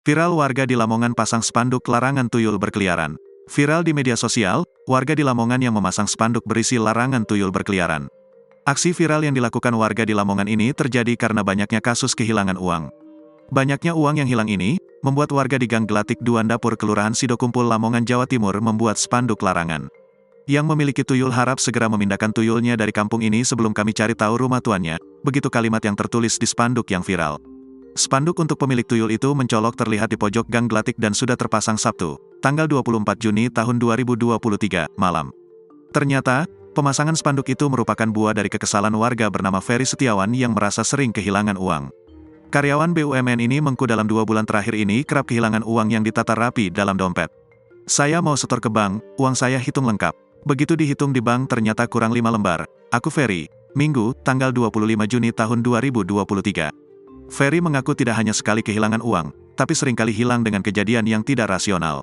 Viral warga di Lamongan pasang spanduk larangan tuyul berkeliaran. Viral di media sosial, warga di Lamongan yang memasang spanduk berisi larangan tuyul berkeliaran. Aksi viral yang dilakukan warga di Lamongan ini terjadi karena banyaknya kasus kehilangan uang. Banyaknya uang yang hilang ini, membuat warga di Gang Gelatik Duan Dapur Kelurahan Sidokumpul Lamongan Jawa Timur membuat spanduk larangan. Yang memiliki tuyul harap segera memindahkan tuyulnya dari kampung ini sebelum kami cari tahu rumah tuannya, begitu kalimat yang tertulis di spanduk yang viral. Spanduk untuk pemilik tuyul itu mencolok terlihat di pojok Gang Gelatik dan sudah terpasang Sabtu, tanggal 24 Juni tahun 2023, malam. Ternyata, pemasangan spanduk itu merupakan buah dari kekesalan warga bernama Ferry Setiawan yang merasa sering kehilangan uang. Karyawan BUMN ini mengaku dalam 2 bulan terakhir ini kerap kehilangan uang yang ditata rapi dalam dompet. Saya mau setor ke bank, uang saya hitung lengkap. Begitu dihitung di bank ternyata kurang 5 lembar. Aku Ferry, Minggu, tanggal 25 Juni tahun 2023. Ferry mengaku tidak hanya sekali kehilangan uang, tapi seringkali hilang dengan kejadian yang tidak rasional.